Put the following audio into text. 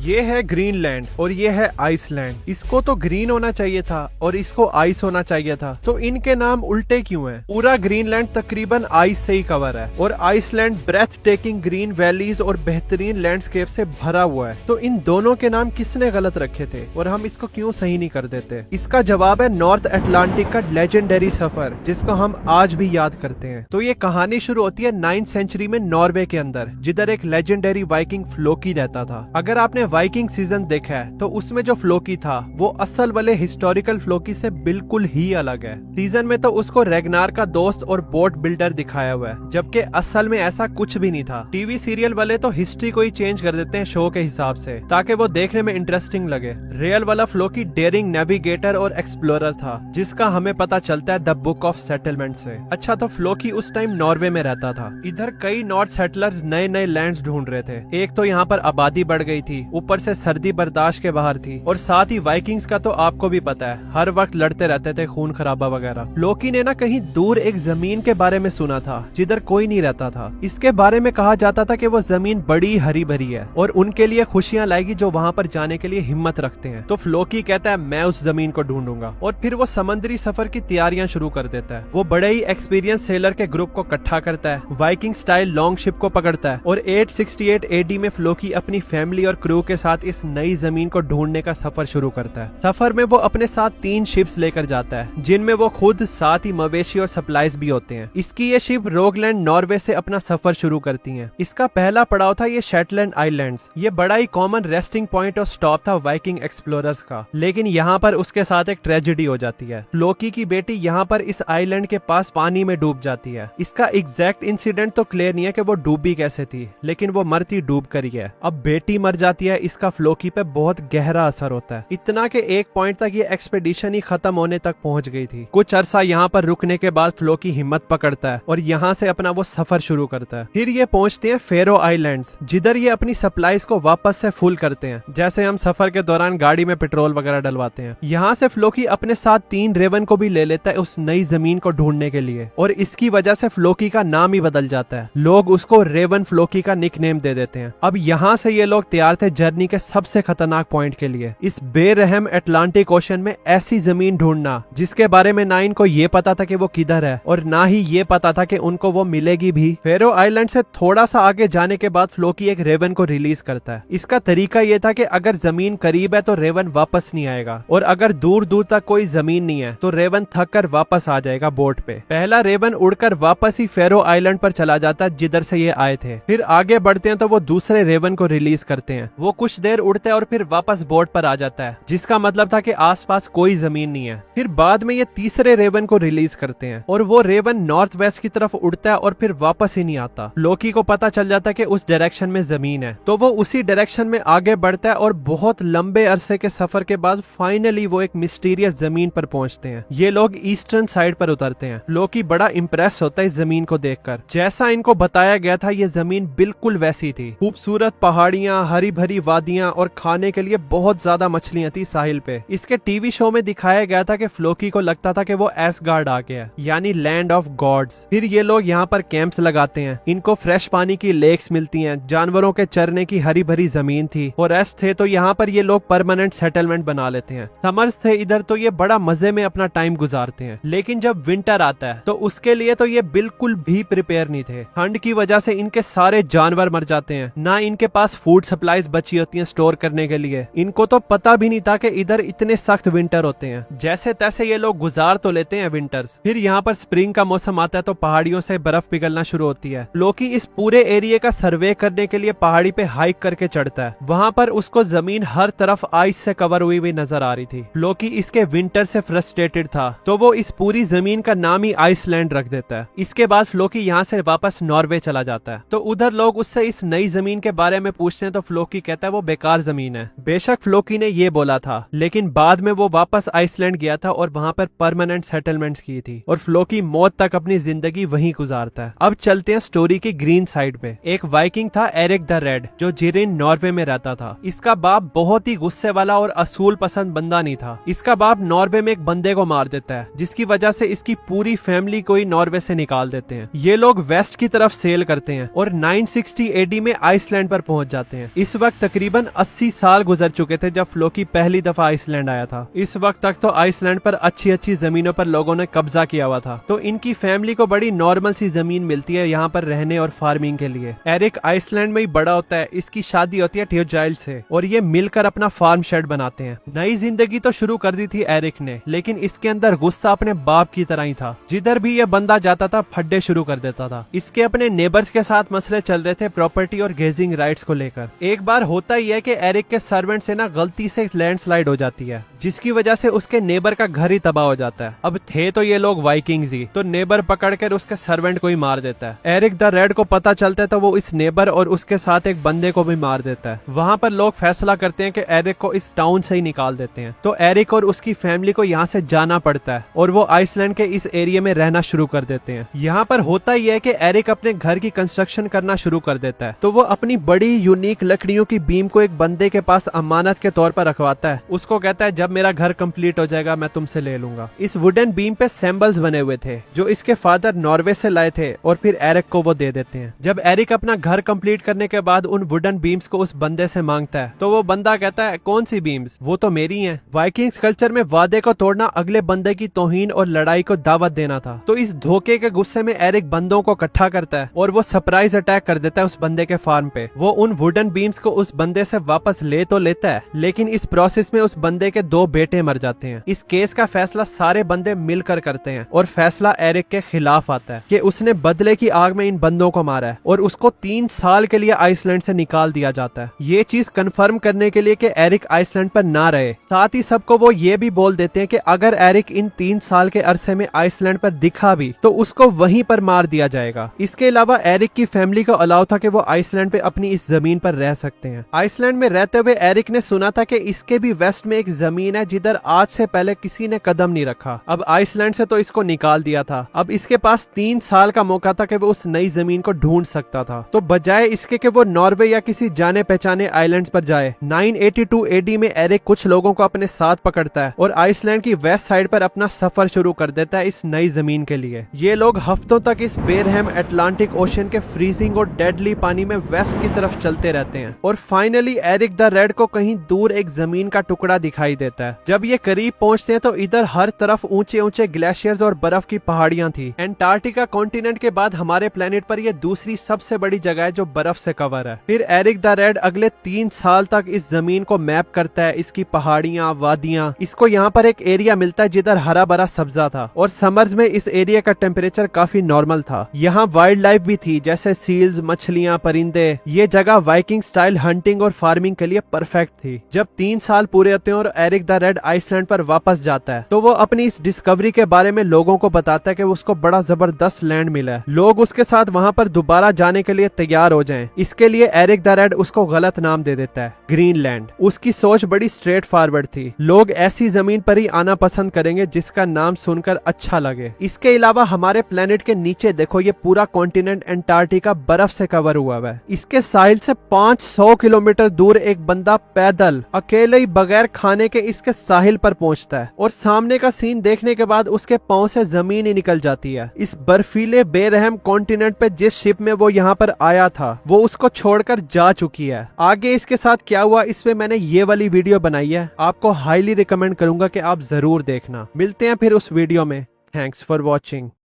ये है ग्रीनलैंड और ये है आइसलैंड। इसको तो ग्रीन होना चाहिए था और इसको आइस होना चाहिए था, तो इनके नाम उल्टे क्यों हैं? पूरा ग्रीनलैंड तकरीबन आइस से ही कवर है और Iceland breathtaking green valleys और बेहतरीन लैंडस्केप से भरा हुआ है। तो इन दोनों के नाम किसने गलत रखे थे और हम इसको क्यों सही नहीं कर देते? इसका जवाब है नॉर्थ अटलांटिक का लेजेंडरी सफर, जिसको हम आज भी याद करते हैं। तो ये कहानी शुरू होती है 9th सेंचुरी में नॉर्वे के अंदर, जिधर एक लेजेंडरी वाइकिंग फ्लोकी रहता था। अगर आपने वाइकिंग सीजन देखा है तो उसमें जो फ्लोकी था वो असल वाले हिस्टोरिकल फ्लोकी से बिल्कुल ही अलग है। सीजन में तो उसको रेगनार का दोस्त और बोट बिल्डर दिखाया हुआ है, जबकि असल में ऐसा कुछ भी नहीं था। टीवी सीरियल वाले तो हिस्ट्री को ही चेंज कर देते हैं शो के हिसाब से, ताकि वो देखने में इंटरेस्टिंग लगे। रियल वाला फ्लोकी डेयरिंग नेविगेटर और एक्सप्लोरर था, जिसका हमें पता चलता है द बुक ऑफ सेटलमेंट से। अच्छा, तो फ्लोकी उस टाइम नॉर्वे में रहता था। इधर कई नॉर्थ सेटलर्स नए नए लैंड्स ढूंढ रहे थे। एक तो यहाँ पर आबादी बढ़ गई थी, ऊपर से सर्दी बर्दाश्त के बाहर थी, और साथ ही वाइकिंग्स का तो आपको भी पता है, हर वक्त लड़ते रहते थे, खून खराबा वगैरह। लोकी ने ना कहीं दूर एक जमीन के बारे में सुना था जिधर कोई नहीं रहता था। इसके बारे में कहा जाता था कि वो जमीन बड़ी हरी भरी है और उनके लिए खुशियां लाएगी जो वहां पर जाने के लिए हिम्मत रखते हैं। तो फ्लोकी कहता है मैं उस जमीन को ढूंढूंगा, और फिर वो समुद्री सफर की तैयारियां शुरू कर देता है। वो बड़े ही एक्सपीरियंस सेलर के ग्रुप को इकट्ठा करता है, वाइकिंग स्टाइल लॉन्ग शिप को पकड़ता है, और 868 एडी में फ्लोकी अपनी फैमिली और क्रू के साथ इस नई जमीन को ढूंढने का सफर शुरू करता है। सफर में वो अपने साथ 3 शिप्स लेकर जाता है, जिनमें वो खुद साथ ही मवेशी और सप्लाईज भी होते हैं। इसकी ये शिप रोगलैंड नॉर्वे से अपना सफर शुरू करती हैं। इसका पहला पड़ाव था ये शेटलैंड आइलैंड्स। ये बड़ा ही कॉमन रेस्टिंग पॉइंट और स्टॉप था वाइकिंग एक्सप्लोरर्स का, लेकिन यहाँ पर उसके साथ एक ट्रेजेडी हो जाती है। फ्लोकी की बेटी यहाँ पर इस आइलैंड के पास पानी में डूब जाती है। इसका एग्जैक्ट इंसिडेंट तो क्लियर नहीं है कि वो डूबी कैसे थी, लेकिन वो मरती डूब कर ही है। अब बेटी मर जाती है, इसका फ्लोकी पे बहुत गहरा असर होता है, इतना कि एक पॉइंट तक ये एक्सपेडिशन ही खत्म होने तक पहुंच गई थी। कुछ अरसा यहाँ पर रुकने के बाद फ्लोकी हिम्मत पकड़ता है और यहाँ से अपना वो सफर शुरू करता है। फिर ये पहुंचते हैं फेरो आइलैंड्स, जिधर ये अपनी सप्लाईज को वापस से फुल करते हैं, जैसे हम सफर के दौरान गाड़ी में पेट्रोल वगैरह डलवाते हैं। यहाँ से फ्लोकी अपने साथ 3 रेवन को भी ले लेता है उस नई जमीन को ढूंढने के लिए, और इसकी वजह से फ्लोकी का नाम ही बदल जाता है। लोग उसको रेवन फ्लोकी का निकनेम दे देते हैं। अब यहाँ से ये लोग तैयार थे जर्नी के सबसे खतरनाक पॉइंट के लिए, इस बेरहम अटलांटिक ओशन में ऐसी जमीन ढूंढना जिसके बारे में ना इनको ये पता था कि वो किधर है और ना ही ये पता था कि उनको वो मिलेगी भी। फेरो आइलैंड से थोड़ा सा आगे जाने के बाद फ्लोकी एक रेवन को रिलीज करता है। इसका तरीका ये था कि अगर जमीन करीब है तो रेवन वापस नहीं आएगा, और अगर दूर दूर तक कोई जमीन नहीं है तो रेवन थक कर वापस आ जाएगा बोट पे। पहला रेवन उड़कर वापस ही फेरो आइलैंड पर चला जाता है जिधर से ये आए थे। फिर आगे बढ़ते हैं तो वो दूसरे रेवन को रिलीज करते हैं। वो कुछ देर उड़ता है और फिर वापस बोट पर आ जाता है, जिसका मतलब था कि आसपास कोई जमीन नहीं है। फिर बाद में ये तीसरे रेवन को रिलीज करते हैं और वो रेवन नॉर्थ वेस्ट की तरफ उड़ता है और फिर वापस ही नहीं आता। लोकी को पता चल जाता है कि उस डायरेक्शन में जमीन है, तो वो उसी डायरेक्शन में आगे बढ़ता है और बहुत लंबे अरसे के सफर के बाद फाइनली वो एक मिस्टीरियस जमीन पर पहुंचते हैं। ये लोग ईस्टर्न साइड पर उतरते हैं। लोकी बड़ा इंप्रेस होता है इस जमीन को देखकर। जैसा इनको बताया गया था ये जमीन बिल्कुल वैसी थी। खूबसूरत पहाड़ियां, हरी भरी वादियां और खाने के लिए बहुत ज्यादा मछलियां थी साहिल पे। इसके टीवी शो में दिखाया गया था कि फ्लोकी को लगता था कि वो एसगार्ड आ गया, यानी लैंड ऑफ गॉड्स। फिर ये लोग यहाँ पर कैंप्स लगाते हैं। इनको फ्रेश पानी की लेक्स मिलती हैं, जानवरों के चरने की हरी भरी जमीन थी, फॉरेस्ट थे, तो यहाँ पर ये लोग परमानेंट सेटलमेंट बना लेते हैं। समर्स थे इधर, तो ये बड़ा मजे में अपना टाइम गुजारते हैं। लेकिन जब विंटर आता है तो उसके लिए तो ये बिल्कुल भी प्रिपेयर नहीं थे। ठंड की वजह से इनके सारे जानवर मर जाते हैं, ना इनके पास फूड सप्लाईज बची होती हैं स्टोर करने के लिए। इनको तो पता भी नहीं था कि इधर इतने सख्त विंटर होते हैं। जैसे तैसे ये लोग गुजार तो लेते हैं विंटर्स। फिर यहाँ पर स्प्रिंग का मौसम आता है तो पहाड़ियों से बर्फ पिघलना शुरू होती है। लोकी इस पूरे एरिया का सर्वे करने के लिए पहाड़ी पे हाइक करके चढ़ता है। वहाँ पर उसको जमीन हर तरफ आइस से कवर हुई नजर आ रही थी। लोकी इसके विंटर से फ्रस्ट्रेटेड था, तो वो इस पूरी जमीन का नाम ही आइसलैंड रख देता है। इसके बाद फ्लोकी यहाँ से वापस नॉर्वे चला जाता है। तो उधर लोग उससे इस नई जमीन के बारे में पूछते हैं तो फ्लोकी कहता है वो बेकार जमीन है। बेशक फ्लोकी ने ये बोला था, लेकिन बाद में वो वापस आइसलैंड गया था और वहाँ पर परमानेंट सेटलमेंट्स की थी, और फ्लोकी मौत तक अपनी जिंदगी वहीं गुजारता है। अब चलते हैं स्टोरी की ग्रीन साइड पे। एक वाइकिंग था एरिक द रेड, जो जिरिन नॉर्वे में रहता था। इसका बाप बहुत ही गुस्से वाला और असूल पसंद बंदा नहीं था। इसका बाप नॉर्वे में एक बंदे को मार देता है, जिसकी वजह से इसकी पूरी फैमिली को ही नॉर्वे से निकाल देते हैं। ये लोग वेस्ट की तरफ सेल करते हैं और 960 एडी में आइसलैंड पर पहुंच जाते हैं। इस वक्त तकरीबन 80 साल गुजर चुके थे जब फ्लोकी पहली दफा आइसलैंड आया था। इस वक्त तक तो आइसलैंड पर अच्छी अच्छी जमीनों पर लोगों ने कब्जा किया हुआ था, तो इनकी फैमिली को बड़ी नॉर्मल सी जमीन मिलती है यहाँ पर रहने और फार्मिंग के लिए। एरिक आइसलैंड में ही बड़ा होता है, इसकी शादी होती है थियोजाइल से और ये मिलकर अपना फार्म शेड बनाते हैं। नई जिंदगी तो शुरू कर दी थी एरिक ने, लेकिन इसके अंदर गुस्सा अपने बाप की तरह ही था। जिधर भी ये बंदा जाता था फड्डे शुरू कर देता था। इसके अपने नेबर्स के साथ मसले चल रहे थे प्रॉपर्टी और गेजिंग राइट्स को लेकर। एक बार होता ही है कि एरिक के सर्वेंट से ना गलती से लैंडस्लाइड हो जाती है, जिसकी वजह से उसके नेबर का घर ही तबाह हो जाता है। अब थे तो ये लोग वाइकिंग्स ही, तो नेबर पकड़कर उसके सर्वेंट को ही मार देता है। एरिक द रेड को पता चलता है तो वो इस नेबर और उसके साथ एक बंदे को भी मार देता है। वहाँ पर लोग फैसला करते हैं कि एरिक को इस टाउन से ही निकाल देते हैं, तो एरिक और उसकी फैमिली को यहाँ से जाना पड़ता है और वो आइसलैंड के इस एरिया में रहना शुरू कर देते हैं। यहाँ पर होता ही है कि एरिक अपने घर की कंस्ट्रक्शन करना शुरू कर देता है, तो वो अपनी बड़ी यूनिक लकड़ियों की बीम को एक बंदे के पास अमानत के तौर पर रखवाता है। उसको कहता है जब मेरा घर कंप्लीट हो जाएगा मैं तुमसे ले लूंगा। इस वुडन बीम पे सिंबल्स बने हुए थे जो इसके फादर नॉर्वे से लाए थे और फिर एरिक को वो दे देते हैं। जब एरिक अपना घर कंप्लीट करने के बाद उन वुडन बीम्स को उस बंदे से मांगता है, तो वो बंदा कहता है कौन सी बीम्स, वो तो मेरी हैं। वाइकिंग्स कल्चर में वादे को तोड़ना अगले बंदे की तौहीन और लड़ाई को दावत देना था, तो इस धोखे के गुस्से में एरिक बंदों को इकट्ठा करता है और वो सरप्राइज अटैक कर देता है उस बंदे के फार्म पे। वो उन वुडन बीम्स को उस बंदे से वापस ले तो लेता है, लेकिन इस प्रोसेस में उस बंदे के 2 बेटे मर जाते हैं। इस केस का फैसला सारे बंदे मिलकर करते हैं और फैसला एरिक के खिलाफ आता है कि उसने बदले की आग में इन बंदों को मारा है और उसको 3 साल के लिए आइसलैंड से निकाल दिया जाता है। ये चीज कंफर्म करने के लिए कि एरिक आइसलैंड पर ना रहे। साथ ही सबको वो ये भी बोल देते हैं कि अगर एरिक इन 3 साल के अरसे में आइसलैंड पर दिखा भी तो उसको वहीं पर मार दिया जाएगा। इसके अलावा एरिक की फैमिली को अलाउ था कि वो आइसलैंड पे अपनी इस जमीन पर रह सकते हैं। आइसलैंड में रहते हुए एरिक ने सुना था कि इसके भी वेस्ट में एक जमीन है जिधर आज से पहले किसी ने कदम नहीं रखा। अब आइसलैंड से तो इसको निकाल दिया था, अब इसके पास 3 साल का मौका था कि वो उस नई जमीन को ढूंढ सकता था। तो बजाय इसके कि वो नॉर्वे या किसी जाने पहचाने आइलैंड्स पर जाए, 982 एडी में एरिक कुछ लोगों को अपने साथ पकड़ता है और आइसलैंड की वेस्ट साइड पर अपना सफर शुरू कर देता है इस नई जमीन के लिए। ये लोग हफ्तों तक इस बेरहम अटलांटिक ओशन के फ्रीजिंग और डेडली पानी में वेस्ट की तरफ चलते रहते हैं और फाइनली एरिक द रेड को कहीं दूर एक जमीन का टुकड़ा दिखाई देता है। जब ये करीब पहुंचते हैं तो इधर हर तरफ ऊंचे ऊंचे ग्लेशियर्स और बर्फ की पहाड़ियां थी। एंटार्क्टिका कॉन्टिनेंट के बाद हमारे प्लेनेट पर यह दूसरी सबसे बड़ी जगह है जो बर्फ से कवर है। फिर एरिक द रेड अगले 3 साल तक इस जमीन को मैप करता है, इसकी पहाड़ियां, वादियां। इसको यहाँ पर एक एरिया मिलता है जिधर हरा भरा सब्जा था और समर्स में इस एरिया का टेम्परेचर काफी नॉर्मल था। यहाँ वाइल्ड लाइफ भी थी जैसे सील्स, मछलियां, परिंदे। ये जगह वाइकिंग स्टाइल हंटिंग और फार्मिंग के लिए परफेक्ट थी। जब 3 साल पूरे होते हैं और एरिक द रेड आइसलैंड पर वापस जाता है तो वो अपनी इस डिस्कवरी के बारे में लोगों को बताता है कि उसको बड़ा जबरदस्त लैंड मिला है। लोग उसके साथ वहाँ पर दोबारा जाने के लिए तैयार हो जाएं। इसके लिए एरिक द रेड उसको गलत नाम दे देता है, ग्रीनलैंड। उसकी सोच बड़ी स्ट्रेट फॉरवर्ड थी, लोग ऐसी जमीन पर ही आना पसंद करेंगे जिसका नाम सुनकर अच्छा लगे। इसके अलावा हमारे प्लेनेट के नीचे देखो, ये पूरा कॉन्टिनेंट एंटार्क्टिका बर्फ से कवर हुआ है। इसके साहिल से 500 किलोमीटर दूर एक बंदा पैदल अकेले ही बगैर खाने के इसके साहिल पर पहुंचता है और सामने का सीन देखने के बाद उसके पांव से जमीन ही निकल जाती है। इस बर्फीले बेरहम कॉन्टिनेंट पे जिस शिप में वो यहाँ पर आया था वो उसको छोड़कर जा चुकी है। आगे इसके साथ क्या हुआ इस पे मैंने ये वाली वीडियो बनाई है, आपको हाईली रिकमेंड करूंगा कि आप जरूर देखना। मिलते हैं फिर उस वीडियो में। Thanks for watching.